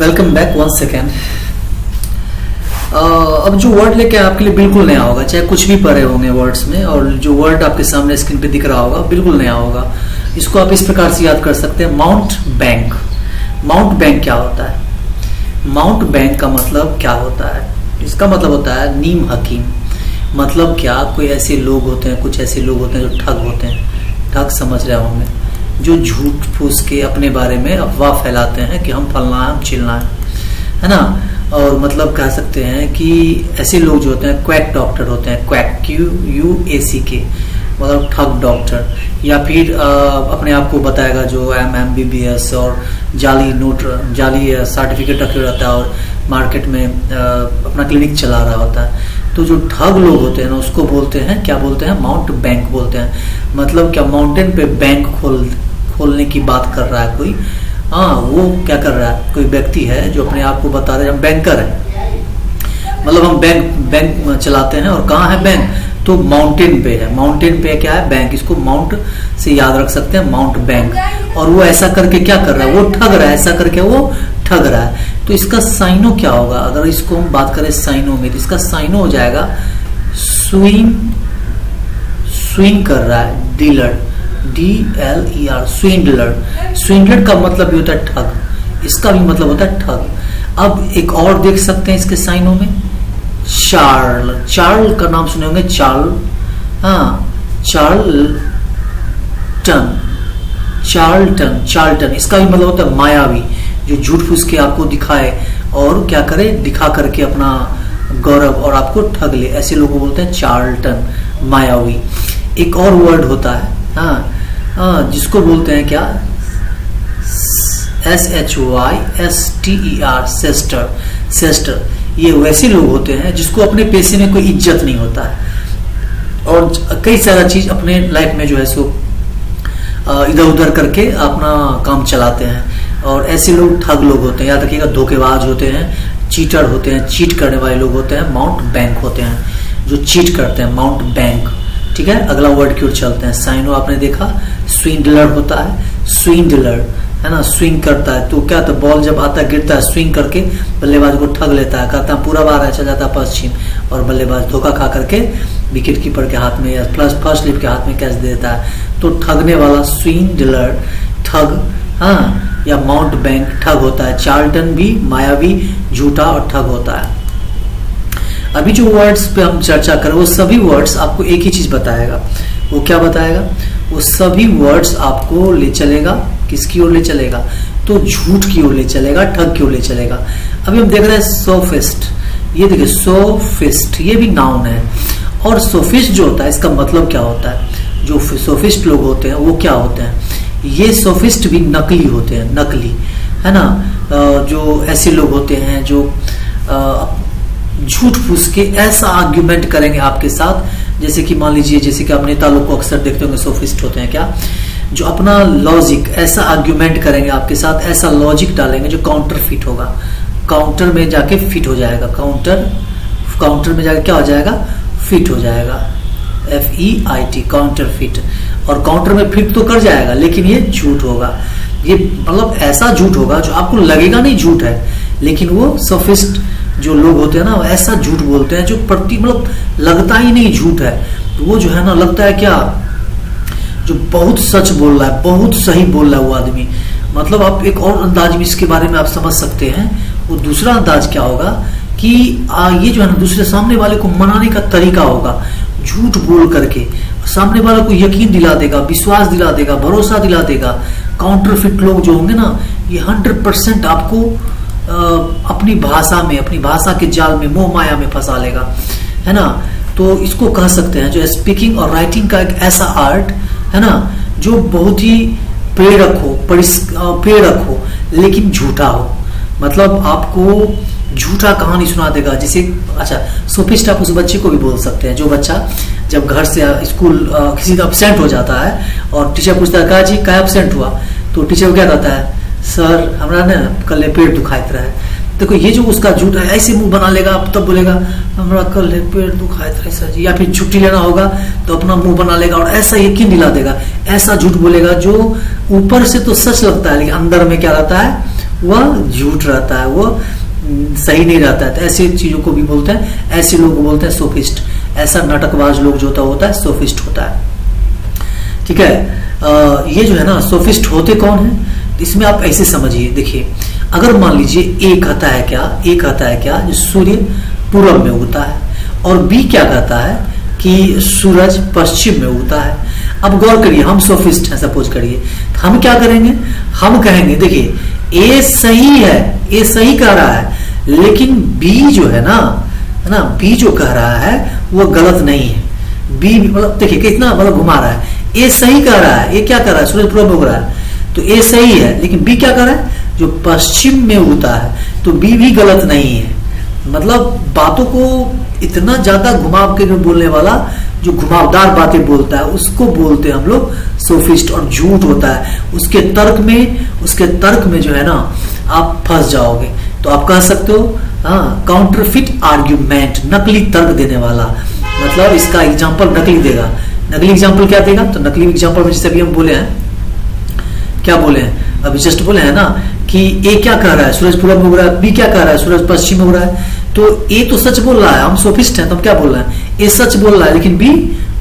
Welcome back once second. अब जो word लेके आपके लिए बिल्कुल नया होगा, चाहे कुछ भी पढ़े होंगे वर्ड्स में, और जो वर्ड आपके सामने स्क्रीन पे दिख रहा होगा बिल्कुल नया होगा। इसको आप इस प्रकार से याद कर सकते हैं, माउंट बैंक। माउंट बैंक क्या होता है? माउंट बैंक का मतलब क्या होता है? इसका मतलब होता है नीम हकीम। मतलब क्या, कोई ऐसे लोग होते हैं, कुछ ऐसे लोग होते हैं जो ठग होते हैं। ठग समझ रहे होंगे, जो झूठ फूस के अपने बारे में अफवाह फैलाते हैं कि हम फलना है, हम चिलना है ना। और मतलब कह सकते हैं कि ऐसे लोग जो होते हैं क्वैक डॉक्टर होते हैं, क्वैक QUACK, मतलब ठग डॉक्टर। या फिर अपने आप को बताएगा जो MBBS और जाली नोट, जाली सर्टिफिकेट रखे रहता है और मार्केट में अपना क्लिनिक चला रहा होता है। तो जो ठग लोग होते हैं ना, उसको बोलते हैं, क्या बोलते हैं? माउंट बैंक बोलते हैं। मतलब क्या, माउंटेन पे बैंक खोलने की बात कर रहा है कोई। हाँ, वो क्या कर रहा है? कोई व्यक्ति है जो अपने आप को बता रहे हम बैंकर हैं, मतलब हम बैंक चलाते हैं। और कहाँ है बैंक? तो माउंटेन पे है। माउंटेन पे क्या है? बैंक। इसको माउंट से याद रख सकते हैं, माउंट बैंक। और वो ऐसा करके क्या कर रहा है? वो ठग रहा है। ऐसा करके वो ठग रहा है। तो इसका साइनो क्या होगा? अगर इसको हम बात करें साइनो में, तो इसका साइनो हो जाएगा स्विंग कर रहा है, डीलर, DLER, स्विंडलर। स्विंडलर का मतलब भी होता है ठग। इसका भी मतलब होता है ठग। अब एक और देख सकते हैं इसके साइनों में, चार्ल। चार्ल का नाम सुने होंगे, चार्ल। हाँ, चार्लटन। इसका भी मतलब होता है मायावी, जो झूठ फूस के आपको दिखाए और क्या करे, दिखा करके अपना गौरव और आपको ठग ले। ऐसे लोगों को बोलते हैं चार्लटन, मायावी। एक और वर्ड होता है, हाँ, जिसको बोलते हैं क्या? SHYSTER, सेस्टर। ये वैसे लोग होते हैं जिसको अपने पैसे में कोई इज्जत नहीं होता है और कई सारा चीज अपने लाइफ में जो है सो इधर उधर करके अपना काम चलाते हैं। और ऐसे लोग ठग लोग होते हैं, याद रखिएगा। धोखेबाज होते हैं, चीटर होते हैं, चीट करने वाले लोग होते हैं, माउंट बैंक होते हैं, जो चीट करते हैं, माउंट बैंक। ठीक है, अगला वर्ड की ओर चलते हैं। साइनो आपने देखा, स्विंडलर होता है, स्विंडलर है ना, स्विंग करता है। तो क्या, तो बॉल जब आता है गिरता है, स्विंग करके बल्लेबाज को ठग लेता है, कहता है पूरा बार चल जाता है पश्चिम, और बल्लेबाज धोखा खा करके विकेट कीपर के हाथ में या फर्स्ट स्लिप के हाथ में कैच देता है। तो ठगने वाला स्विंडलर, ठग, हाँ, या माउंट बैंक ठग होता है। चार्ल्टन भी मायावी, झूठा और ठग होता है। अभी जो वर्ड्स पे हम चर्चा करें, वो सभी वर्ड्स आपको एक ही चीज बताएगा। वो क्या बताएगा? वो सभी वर्ड्स आपको ले चलेगा किसकी ओर ले चलेगा? तो झूठ की ओर ले चलेगा, ठग की ओर ले चलेगा। अभी हम देख रहे हैं सोफिस्ट। ये देखिए, सोफिस्ट, ये भी नाउन है। और सोफिस्ट जो होता है, इसका मतलब क्या होता है? जो सोफिस्ट लोग होते हैं वो क्या होते हैं? ये सोफिस्ट भी नकली होते हैं, नकली, है ना। जो ऐसे लोग होते हैं जो झूठ फूस के ऐसा आर्ग्यूमेंट करेंगे आपके साथ, जैसे कि मान लीजिए, जैसे कि आप नेता लोग को अक्सर देखते होंगे, सोफिस्ट होते हैं क्या, जो अपना लॉजिक, ऐसा आर्ग्यूमेंट करेंगे आपके साथ, ऐसा लॉजिक डालेंगे जो काउंटर फिट होगा, काउंटर में जाके फिट हो जाएगा, काउंटर में जाके क्या हो जाएगा? फिट हो जाएगा, FEIT, काउंटर फिट। और काउंटर में फिट तो कर जाएगा, लेकिन ये झूठ होगा। ये मतलब ऐसा झूठ होगा जो आपको लगेगा नहीं झूठ है, लेकिन वो सोफिस्ट जो लोग होते हैं ना, ऐसा झूठ बोलते हैं जो मतलब लगता ही नहीं झूठ है। तो वो जो है ना, लगता है क्या, जो बहुत सच बोल रहा है, बहुत सही बोल रहा है वो आदमी। मतलब आप एक और अंदाज भी इसके बारे में आप समझ सकते हैं। वो दूसरा अंदाज क्या होगा कि ये जो है ना, दूसरे सामने वाले को मनाने का तरीका होगा, झूठ बोल करके सामने वाले को यकीन दिला देगा, विश्वास दिला देगा, भरोसा दिला देगा। काउंटर फिट लोग जो होंगे ना, ये 100% आपको अपनी भाषा में, अपनी भाषा के जाल में, मोह माया में फंसा लेगा, है ना। तो इसको कह सकते हैं जो स्पीकिंग और राइटिंग का एक ऐसा आर्ट है ना, जो बहुत ही प्रेरक हो लेकिन झूठा हो। मतलब आपको झूठा कहानी सुना देगा। जैसे, अच्छा, सोफिस्ट आप उस बच्चे को भी बोल सकते हैं, जो बच्चा जब घर से स्कूल किसी का एब्सेंट हो जाता है और टीचर पूछता है, कहा जी क्या एब्सेंट हुआ? तो टीचर को क्या कहता है? सर हमारा ना कल पेट दुखाइत रहे। देखो, ये जो उसका झूठ है, ऐसे मुंह बना लेगा, तब बोलेगा हमारा कल पेट दुखाइत रहे सर जी। या फिर छुट्टी लेना होगा तो अपना मुंह बना लेगा और ऐसा यकीन दिला देगा, ऐसा झूठ बोलेगा जो ऊपर से तो सच लगता है, लेकिन अंदर में क्या रहता है? वह झूठ रहता है, वो सही नहीं रहता है। तो ऐसी चीजों को भी बोलते हैं, ऐसे लोग को बोलते हैं सोफिस्ट। ऐसा नाटकबाज लोग जो होता है सोफिस्ट होता है। ठीक है, ये जो है ना सोफिस्ट होते कौन है, इसमें आप ऐसे समझिए। देखिए, अगर मान लीजिए ए कहता है क्या जो सूर्य पूरब में उगता है, और बी क्या कहता है कि सूरज पश्चिम में उगता है। अब गौर करिए, हम सोफिस्ट हैं सपोज करिए, तो हम क्या करेंगे, हम कहेंगे देखिए ए सही है, ए सही कह रहा है, लेकिन बी जो है ना बी जो कह रहा है वो गलत नहीं है। बी मतलब देखिए कितना मतलब घुमा रहा है। ए सही कह रहा है, ये क्या कर रहा है, सूरज पूरब में उग रहा है, तो ए सही है, लेकिन बी क्या कर रहा है, जो पश्चिम में उगता है, तो बी भी गलत नहीं है। मतलब बातों को इतना ज्यादा घुमाव के बोलने वाला, जो घुमावदार बातें बोलता है, उसको बोलते हैं हम लोग सोफिस्ट। और झूठ होता है उसके तर्क में जो है ना आप फंस जाओगे। तो आप कह सकते हो काउंटरफिट आर्ग्यूमेंट, नकली तर्क देने वाला। मतलब इसका एग्जाम्पल नकली देगा। नकली एग्जाम्पल क्या देगा, तो नकली एग्जाम्पल में जैसे अभी हम बोले हैं, क्या बोले हैं अभी जस्ट बोले हैं ना कि ए क्या कह रहा है, सूरज पूरब में उग रहा है, बी क्या कह रहा है, सूरज पश्चिम में उग रहा है। तो ए तो सच बोल रहा है, हम सोफिस्ट हैं तो हम क्या बोल रहे हैं, ए सच बोल रहा है, लेकिन बी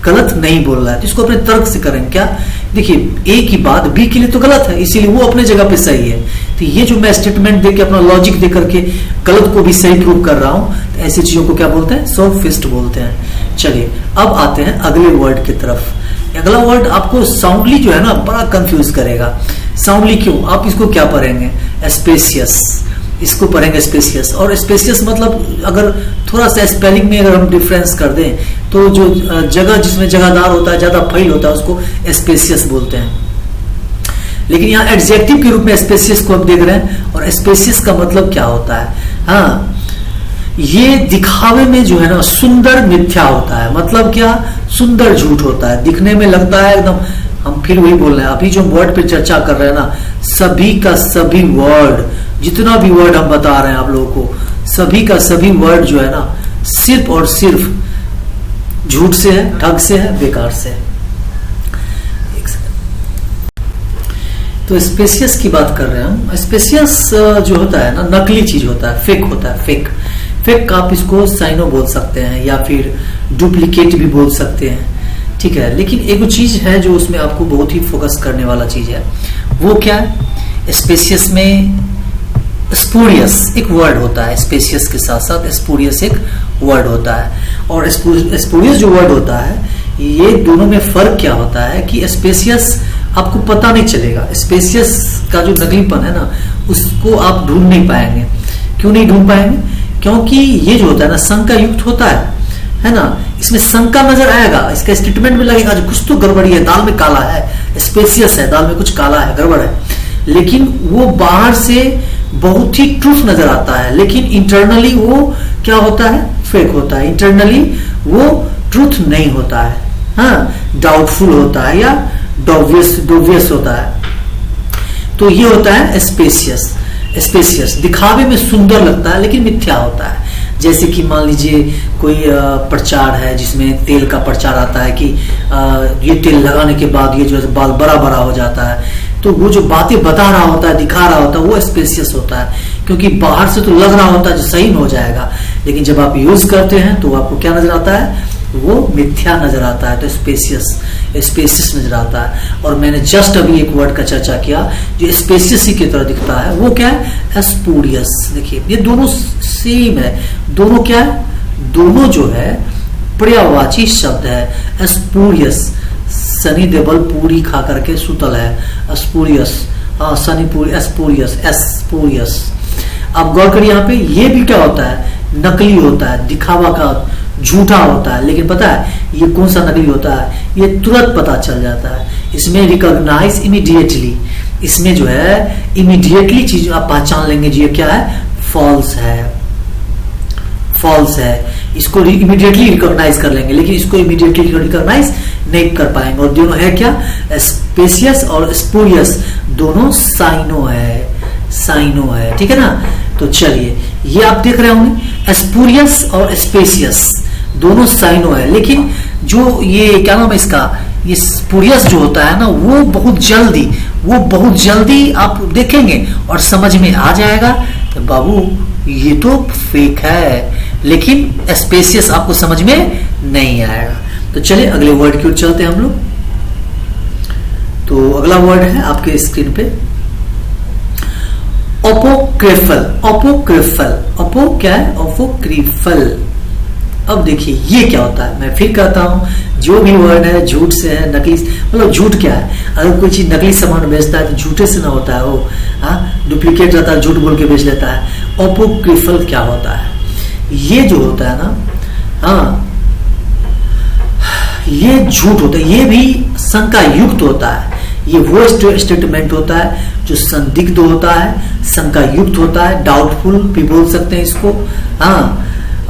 गलत नहीं बोल रहा है। तो इसको अपने तर्क से करेंगे क्या, देखिए ए की बात बी के लिए तो गलत है, इसीलिए वो अपने जगह पे सही है। तो ये जो मैं स्टेटमेंट देके अपना लॉजिक दे करके गलत को भी सही प्रूव कर रहा हूं, तो ऐसी चीजों को क्या बोलते हैं, सोफिस्ट बोलते हैं। चलिए अब आते हैं अगले वर्ड की तरफ। अगला वर्ड आपको साउंडली जो है ना बड़ा कंफ्यूज करेगा। साउंडली क्यों, आप इसको क्या पढ़ेंगे, स्पेसियस, इसको पढ़ेंगे स्पेसियस। और स्पेसियस मतलब अगर थोड़ा सा स्पेलिंग में अगर हम डिफरेंस कर दें, तो जो जगह जिसमें जगहदार होता है, ज्यादा फैल होता है, उसको स्पेसियस बोलते हैं। लेकिन यहाँ एडजेक्टिव के रूप में स्पेसियस को हम देख रहे हैं। और स्पेसियस का मतलब क्या होता है, हाँ, ये दिखावे में जो है ना सुंदर मिथ्या होता है। मतलब क्या, सुंदर झूठ होता है, दिखने में लगता है एकदम। हम फिर वही बोल रहे हैं, अभी जो वर्ड पे चर्चा कर रहे हैं ना, सभी का सभी वर्ड, जितना भी वर्ड हम बता रहे हैं आप लोगों को, सभी का सभी वर्ड जो है ना सिर्फ और सिर्फ झूठ से है, ठग से है, बेकार से है। तो स्पेसियस की बात कर रहे हैं हम। स्पेसियस जो होता है ना नकली चीज होता है, फेक होता है, फेक आप इसको साइनो बोल सकते हैं या फिर डुप्लीकेट भी बोल सकते हैं। ठीक है, लेकिन एक चीज है जो उसमें आपको बहुत ही फोकस करने वाला चीज है, वो क्या है, स्पेसियस में स्पूरियस एक वर्ड होता है, स्पेसियस के साथ साथ स्पूरियस एक वर्ड होता है। और स्पूरियस जो वर्ड होता है, ये दोनों में फर्क क्या होता है कि स्पेसियस आपको पता नहीं चलेगा, स्पेसियस का जो नकलीपन है ना उसको आप ढूंढ नहीं पाएंगे। क्यों नहीं ढूंढ पाएंगे, क्योंकि ये जो होता है ना शंका युक्त होता है ना, इसमें शंका नजर आएगा, इसका स्टेटमेंट में लगेगा जो कुछ तो गड़बड़ी है, दाल में काला है, स्पेसियस है, दाल में कुछ काला है, गड़बड़ है। लेकिन वो बाहर से बहुत ही ट्रूथ नजर आता है, लेकिन इंटरनली वो क्या होता है, फेक होता है। इंटरनली वो ट्रूथ नहीं होता है, हाँ, डाउटफुल होता है या डोवियस होता है। तो ये होता है स्पेसियस दिखावे में सुंदर लगता है लेकिन मिथ्या होता है। जैसे कि मान लीजिए कोई प्रचार है जिसमें तेल का प्रचार आता है कि ये तेल लगाने के बाद ये जो है बाल बड़ा बड़ा हो जाता है, तो वो जो बातें बता रहा होता है, दिखा रहा होता है, वो स्पेसियस होता है, क्योंकि बाहर से तो लग रहा होता है जो सही में हो जाएगा, लेकिन जब आप यूज करते हैं तो आपको क्या नजर आता है, वो मिथ्या नजर आता है। तो स्पेसियस नजर आता है। और मैंने जस्ट अभी एक वर्ड का चर्चा किया जो स्पेसियस ही की तरह दिखता है, वो क्या है, स्पूरियस। देखिए ये दोनों सेम है, दोनों क्या है, दोनों जो है पर्यायवाची शब्द है। स्पूरियस, सनी देवल पूरी खा करके सुतल है, स्पूरियस, हाँ सनी पूरी, स्पूरियस। अब गौर करिए यहाँ पे, ये भी क्या होता है, नकली होता है, दिखावा का, झूठा होता है। लेकिन पता है ये कौन सा नकली होता है, ये तुरंत पता चल जाता है। इसमें रिकॉग्नाइज इमीडिएटली, इसमें जो है इमीडिएटली चीज आप पहचान लेंगे जी ये क्या है, फॉल्स है। इसको इमीडिएटली रिकॉग्नाइज कर लेंगे, लेकिन इसको इमीडिएटली रिकॉग्नाइज नहीं कर पाएंगे। और दोनों है क्या, स्पेसियस और स्पूरियस, दोनों साइनो है, ठीक है ना। तो चलिए ये आप देख रहे होंगे, स्पूरियस और स्पेसियस दोनों साइनो है, लेकिन जो ये क्या नाम है इसका, ये स्पूरियस जो होता है ना, वो बहुत जल्दी आप देखेंगे और समझ में आ जाएगा कि बाबू ये तो फेक है, लेकिन स्पेसियस आपको समझ में नहीं आएगा। तो चलिए अगले वर्ड की ओर चलते हैं हम लोग। तो अगला वर्ड है आपके स्क्रीन पे अपोक्रिफल। अपो क्या है? अपोक्रिफल। अब देखिए ये क्या होता है, मैं फिर कहता हूं, जो भी वर्ड है झूठ से है, नकली, मतलब झूठ क्या है? अगर कोई चीज नकली सामान बेचता है तो झूठे से ना होता है वो, डुप्लीकेट रहता है, झूठ बोल के बेच लेता है। अपोक्रिफल क्या होता है? ये जो होता है ना, ये झूठ होता है, ये भी शंका युक्त होता है। ये वो स्टेटमेंट होता है जो संदिग्ध होता है, शंका युक्त होता है, डाउटफुल भी बोल सकते हैं इसको।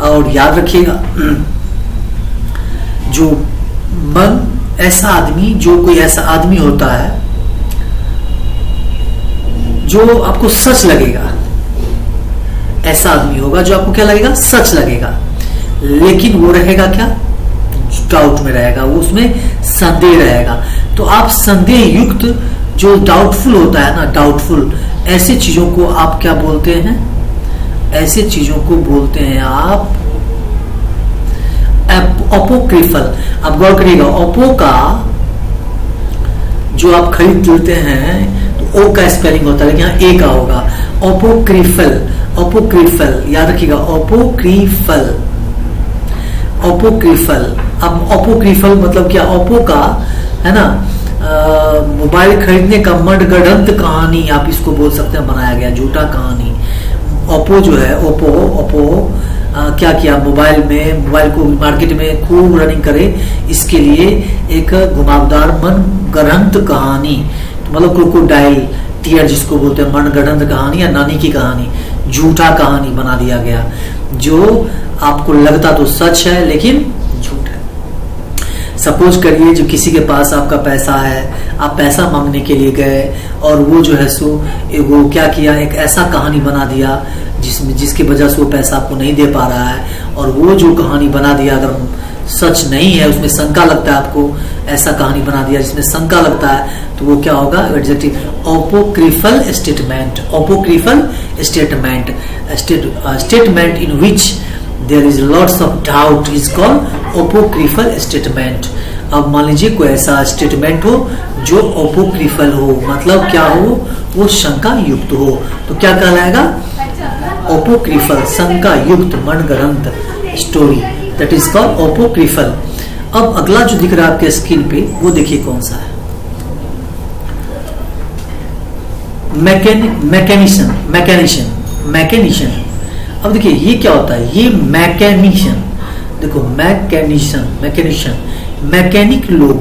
और याद रखिएगा, जो कोई ऐसा आदमी होता है जो आपको सच लगेगा, ऐसा आदमी होगा जो आपको क्या लगेगा? सच लगेगा, लेकिन वो रहेगा क्या? डाउट में रहेगा, वो उसमें संदेह रहेगा। तो आप संदेह युक्त, जो डाउटफुल होता है ना, डाउटफुल, ऐसे चीजों को आप क्या बोलते हैं? ऐसे चीजों को बोलते हैं आप अपोक्रिफल। आप गौर करिएगा, ओप्पो का जो आप खरीद लेते हैं तो ओ का स्पेलिंग होता है, लेकिन यहाँ ए का होगा। अपोक्रिफल याद रखिएगा, अपोक्रिफल। अब अपोक्रिफल मतलब क्या? ओप्पो का है ना, मोबाइल खरीदने का मनगढ़ंत कहानी आप इसको बोल सकते हैं, बनाया गया झूठा कहानी। ओप्पो जो है, ओप्पो क्या किया? मोबाइल को मार्केट में खूब रनिंग करे, इसके लिए एक घुमावदार मनगढ़ंत कहानी, मतलब क्रोकोडाइल टीयर जिसको बोलते हैं, मनगढ़ंत कहानी या नानी की कहानी, झूठा कहानी बना दिया गया, जो आपको लगता तो सच है लेकिन झूठ है। सपोज करिए जो किसी के पास आपका पैसा है, आप पैसा मांगने के लिए गए और वो जो है सो वो क्या किया, एक ऐसा कहानी बना दिया जिसकी वजह से वो पैसा आपको नहीं दे पा रहा है। और वो जो कहानी बना दिया अगर सच नहीं है, उसमें शंका लगता है, आपको ऐसा कहानी बना दिया जिसमें शंका लगता है, तो वो क्या होगा? Adjective apocryphal statement in which there is lots of doubt is called apocryphal statement। अब मान लीजिए कोई ऐसा स्टेटमेंट हो जो अपोक्रिफल हो, मतलब क्या हो? वो शंका युक्त हो, तो क्या कहलाएगा? अपोक्रिफल, शंका युक्त, मनगढ़ंत story, that is called apocryphal. अब अगला जो दिख रहा है आपके स्क्रीन पे, वो देखिए कौन सा है? मैकेनिशियन। अब देखिए ये क्या होता है? ये मैकेनिशियन, देखो मैकेनिशियन, मैकेनिक लोग,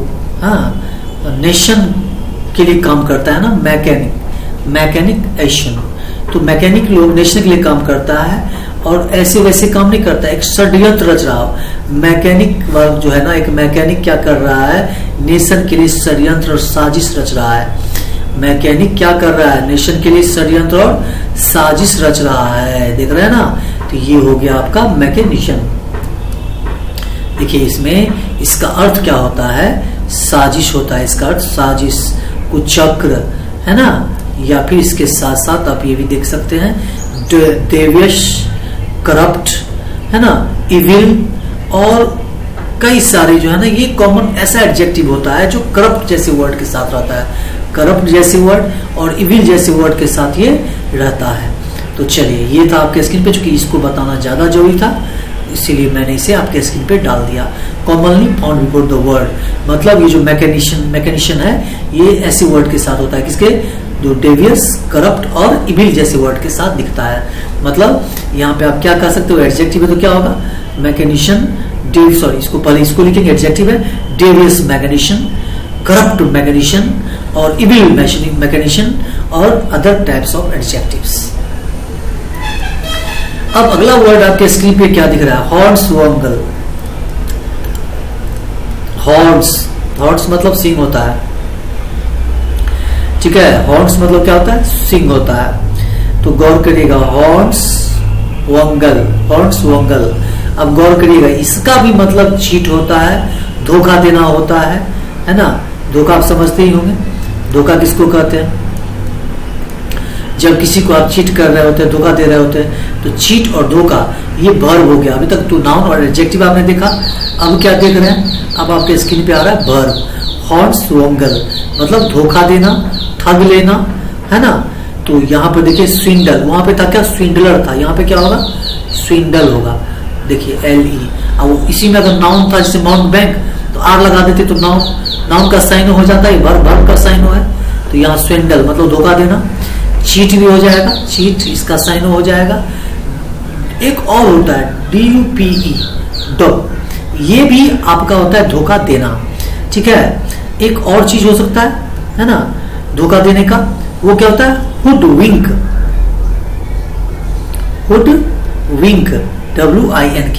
नेशन के लिए काम करता है ना, मैकेनिक एशन। तो मैकेनिक लोग नेशन के लिए काम करता है और ऐसे वैसे काम नहीं करता, एक षड्यंत्र रच रहा हो। मैकेनिक जो है ना, एक मैकेनिक क्या कर रहा है? नेशन के लिए षड्यंत्र और साजिश रच रहा है। मैकेनिक क्या कर रहा है? नेशन के लिए षड्यंत्र और साजिश रच रहा है, देख रहे हैं ना? तो ये हो गया आपका मैकेनिशियन। देखिए इसमें इसका अर्थ क्या होता है? साजिश होता है इसका अर्थ, साजिश, कुचक्र, है ना? या फिर इसके साथ साथ आप ये भी देख सकते हैं डेवियस, करप्ट, है ना, इविल, और कई सारे जो है ना, ये कॉमन ऐसा एडजेक्टिव होता है जो करप्ट जैसे वर्ड के साथ रहता है, करप्ट जैसे वर्ड और इविल जैसे वर्ड के साथ ये रहता है। तो चलिए ये था आपके स्क्रीन पे, चूंकि इसको बताना ज्यादा जरूरी था इसीलिए मैंने इसे आपके स्क्रीन पे डाल दिया। Commonly found before the word, मतलब ये जो मैकेनिशियन है ये ऐसे वर्ड के साथ होता है, किसके? जो डेवियस, करप्ट और इविल जैसे वर्ड के साथ दिखता है। मतलब यहाँ पे आप क्या कह सकते हो? एडजेक्टिव है तो क्या होगा? मैकेनिशियन, इसको लिखेंगे, एडजेक्टिव है डेवियस मैकेनिशियन, करप्ट मैकेनिशियन और इविल मैकेनिशियन और अदर टाइप्स ऑफ एडजेक्टिव्स। अब अगला वर्ड आपके स्क्रीन पे क्या दिख रहा है? हॉर्न्सवॉन्गल। हॉर्न्स मतलब सिंग होता है, ठीक है? हॉर्न्स मतलब क्या होता है? सिंग होता है। तो गौर करिएगा, हॉर्न्सवॉन्गल। अब गौर करिएगा, इसका भी मतलब चीट होता है, धोखा देना होता है, है ना। धोखा आप समझते ही होंगे, धोखा किसको कहते हैं? जब किसी को आप चीट कर रहे होते हैं, धोखा दे रहे होते हैं, तो चीट और धोखा ये वर्ब हो गया। अभी तक तो नाउन और एडजेक्टिव आपने देखा, अब क्या देख रहे हैं? अब आपके स्क्रीन पे आ रहा है वर्ब, हॉर्नस्वॉन्गल, मतलब धोखा देना, ठग लेना, है ना। तो यहाँ पर देखिए स्विंडल, वहां पे था क्या? स्विंडलर था, यहाँ पे क्या होगा? स्विंडल होगा। देखिए LE। अब इसी में अगर नाउन था जैसे माउंट बैंक, तो आर लगा देते तो नाउन का साइन हो जाता है, वर्ब का साइन है। तो यहाँ स्विंडल मतलब धोखा देना। चीट भी हो जाएगा, चीट इसका साइन हो जाएगा। एक और होता है DUPE, डब, ये भी आपका होता है धोखा देना, ठीक है। एक और चीज हो सकता है ना धोखा देने का, वो क्या होता है? हुड विंक, हुड विंक, WINK।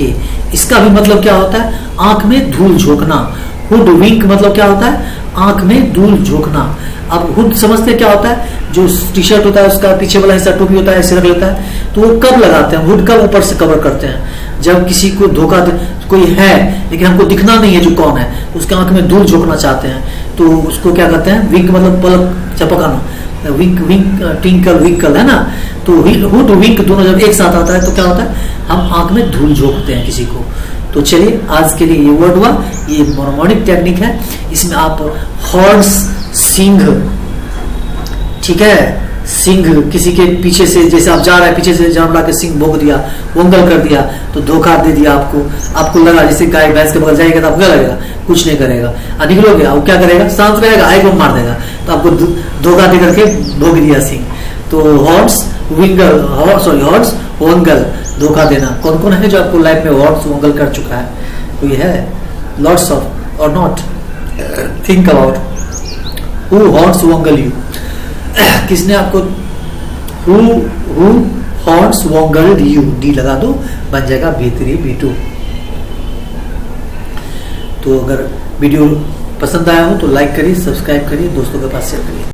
इसका भी मतलब क्या होता है? आंख में धूल झोंकना। हुड विंक मतलब क्या होता है? आंख में धूल झोंकना। अब हुड समझते क्या होता है? जो टी शर्ट होता है उसका पीछे वाला हिस्सा टोपी होता है, ऐसे रख लेता है, तो वो कब लगाते हैं? हुड कब ऊपर से कवर करते हैं? जब किसी को धोखा दे, कोई है लेकिन हमको दिखना नहीं है जो कौन है, उसके आंख में धूल झोंकना चाहते हैं, तो उसको क्या कहते हैं? विंक मतलब पलक झपकाना, विंक विंक ट्विंकल विंकल, है ना। तो हुड विंक दोनों जब एक साथ आता है तो क्या होता है? हम आंख में धूल झोंकते हैं किसी को। तो चलिए आज के लिए ये वर्ड हुआ, ये मोनोमोनिक टेक्निक है। इसमें आप हॉर्स, सिंह, ठीक है, सिंह किसी के पीछे से, जैसे आप जा रहे हैं पीछे से जान ला के सिंह भोंक दिया, वंगल कर दिया, तो धोखा दे दिया आपको लगा जैसे गाय भैंस के बगल जाएगा तो आपको क्या लगेगा? कुछ नहीं करेगा, निकलोगे अब क्या करेगा? शांत रहेगा, आएगा मार देगा, तो आपको धोखा दे करके भोंक दिया सिंह। तो हॉर्स विंगल, हॉर्स वंगल, धोखा देना। कौन कौन है जो आपको लाइफ में हॉर्स वंगल कर चुका है? कोई है? लॉट्स ऑफ और not? Think about who has वंगल यू। किसने आपको हु हॉर्स वंगल यू, डी लगा दो, बन जाएगा B3 B2। तो अगर वीडियो पसंद आया हो तो लाइक करिए, सब्सक्राइब करिए, दोस्तों के पास शेयर करिए।